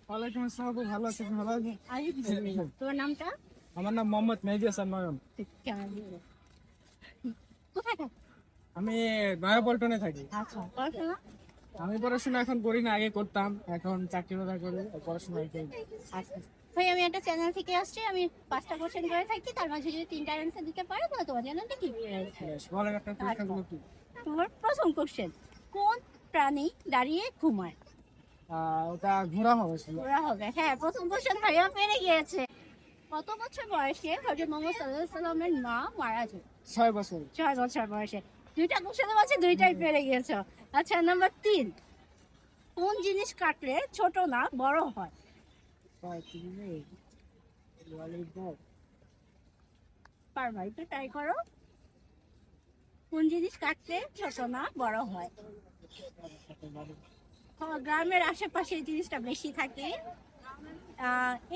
ওয়ালাইকুম আসসালাম, খুব ভালো আছি, ভালো আছি। তোমার নামটা? আমার নাম মোহাম্মদ মেহেদী হাসান নয়ন। কোথায় থাকো? আমি নয়াপল্টনে থাকি। আচ্ছা, পড়াশোনা? আমি পড়াশোনা এখন করি না, আগে করতাম, এখন চাকরি বাকরি করি, পড়াশোনা করি। আচ্ছা ভাই, আমি একটা চ্যানেল থেকে আসছি। আমি 5টা কোশ্চেন করে থাকি, তার মাঝে যদি 3টা অ্যান্সার দিতে পারো তাহলে তোমার চ্যানেলটা কি? বেশ, বলেন আপনার পরীক্ষাগুলো কি? তোমার প্রথম কোশ্চেন, কোন প্রাণী দাঁড়িয়ে ঘুমায়? ওটা ঘোরা হবে ছিল। ওরা হবে। হ্যাঁ, প্রথম কোশ্চেন ভাইয়া পেরে গিয়েছে। কত বছর বয়সে হযরত মুহাম্মদ সাল্লাল্লাহু আলাইহি সাল্লামের মা মারা যায়? 6 বছর। 6 বছর বয়সে। দুইটা কোশ্চেনের মাঝে দুইটাই পেরে গিয়েছো। আচ্ছা, নাম্বার 3, কোন জিনিস কাটলে ছোট না বড় হয়? পারবা, একটু ট্রাই করো। কোন জিনিস কাটলে ছোট না বড় হয়? গ্রামের আশেপাশে এই জিনিসটা বেশি থাকে।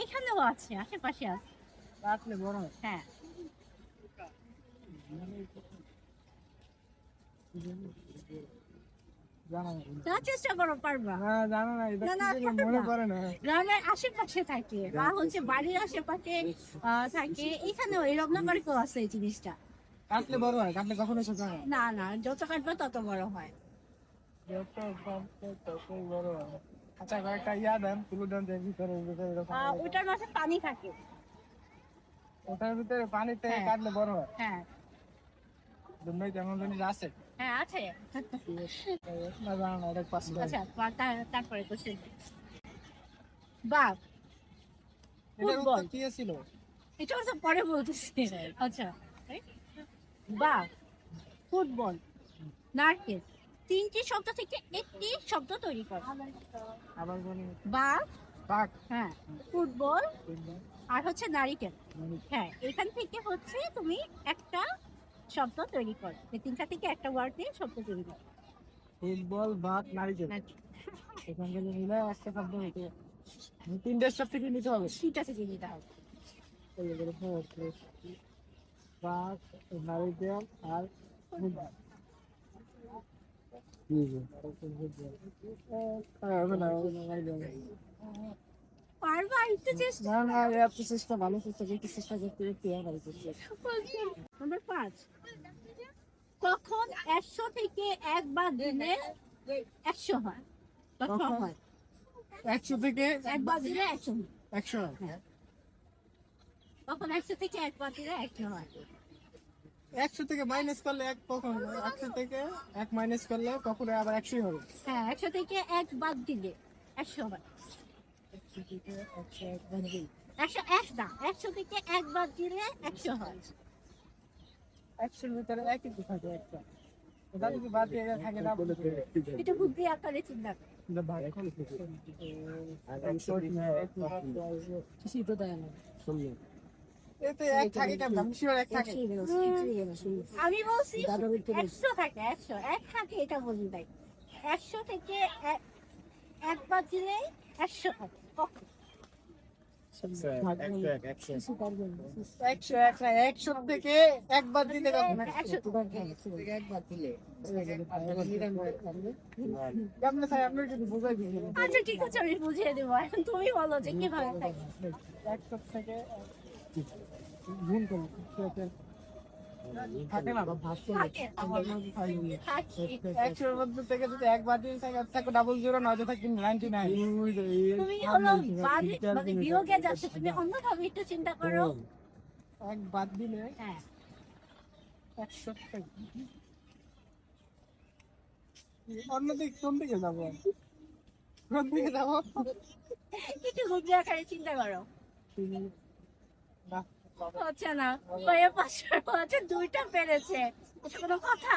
এখানেও আছে, আশেপাশে আছে। কাটলে বড় হয়। হ্যাঁ, জানা নাই। না, চেষ্টা করো, পারবা। না, জানা নাই, এটা না, কি না, বলে থাকে মনে না। পড়ে না। গ্রামের আশেপাশে থাকে বা হচ্ছে বাড়ির আশেপাশে থাকে। এখানেও এই রত্নাকরেও আছে এই জিনিসটা। কাটলে বড় হয়, কাটলে কখনো ছোট হয় না। না না, যত কাটবে তত বড় হয়। যত কাটলে ততই বড় হয়। আচ্ছা, কয়েকটা দেন, তুলে দেন যে ভিতরে ভিতরে এরকম। ওটার মাঝে পানি থাকে। ওটার ভিতরে পানিতে হ্যাঁ। কাটলে বড় হয়। হ্যাঁ দুনিয়ায় তেমন জিনিস আছে। হ্যাঁ, আছে। না, জানা না, এটা পাস করে। আচ্ছা, তারপরে কোশ্চেন, বাঘ এটার ফুটবল, উত্তর কি ছিল? এটা তো পরে বলতেছি। আচ্ছা, বাঘ, ফুটবল, নারকেল, 3টি শব্দ থেকে একটি শব্দ তৈরি করে। আবার বলি। বাঘ, বাঘ, হ্যাঁ, ফুটবল, আর হচ্ছে নারিকেল। হ্যাঁ, এখান থেকে হচ্ছে তুমি একটা শব্দ তৈরি করো। এই 3টা থেকে একটা ওয়ার্ড দিয়ে শব্দ তৈরি করো। ফুটবল, বাঘ, নারিকেল। এখান থেকে মিলে একটা শব্দ হইতে 3টা স্টেপ থেকে নিতে হবে। 3টা থেকে নিতে হবে। বাঘ, নারিকেল আর ফুটবল। পারবা, একটু চেষ্টা। না না, এত চেষ্টা, ভালো চেষ্টা, একটু চেষ্টা করতে একটু ভালো চেষ্টা। নাম্বার 5, কখন 100 থেকে একবার দিলে 100 হয়? কখন কখন? হয়? 100 থেকে একবার দিলে 100 হয়। 100। কখন 100 থেকে একবার দিলে 100 হয়? 100 থেকে মাইনাস করলে এক, কখন 100 থেকে 1 মাইনাস করলে কখন আবার 100 হবে। হ্যাঁ, 100 থেকে একবার দিলে 100 হয়। 100 থেকে 100 একবার দিই। 100 থেকে একবার দিলে 100 হয়। 100 এর ভিতরে একই তো থাকে একটা। ওটা যদি বাদ দিয়ে থাকে না বলে এটা বুদ্ধি আকারে চিন্তা করো। কিছুই তো দেয় না। এতে এক থাকে কেমন? আমি sure এক থাকে। আমি বলছি 100 থাকে, 100 এক থাকে, এটা বলি নাই। 100 থেকে একবার দিলে 100 থাকে। কখন? 100 থেকে একবার দিলে কখন? 100 একবার দিলে। কেমনে থাকে আপনি যদি বুঝাই দিন। আচ্ছা, ঠিক আছে, আমি বুঝিয়ে দেবো। এখন তুমি বলো যে কিভাবে থাকে। 100 থেকে গুণ করুন। থাকে না বা ভাগ করুন। থাকে। থাকে। 100 এর মধ্যে থেকে যদি একবার দিন থাকে, থাকে ডাবল জিরো, নয়তো থাকে 99। তুমি হলো মানে বিয়োগে যাচ্ছ, তুমি অন্যভাবে একটু চিন্তা করো। এক বাদ দিলে হ্যাঁ, 100 থাকে। অন্যদিকে কোন দিকে যাবো? কোন দিকে যাবো? একটু বুদ্ধি আকারে চিন্তা করো। না, হচ্ছে না, কয়ে 500 হচ্ছে, 2টা পেরেছে। এটা কোনো কথা?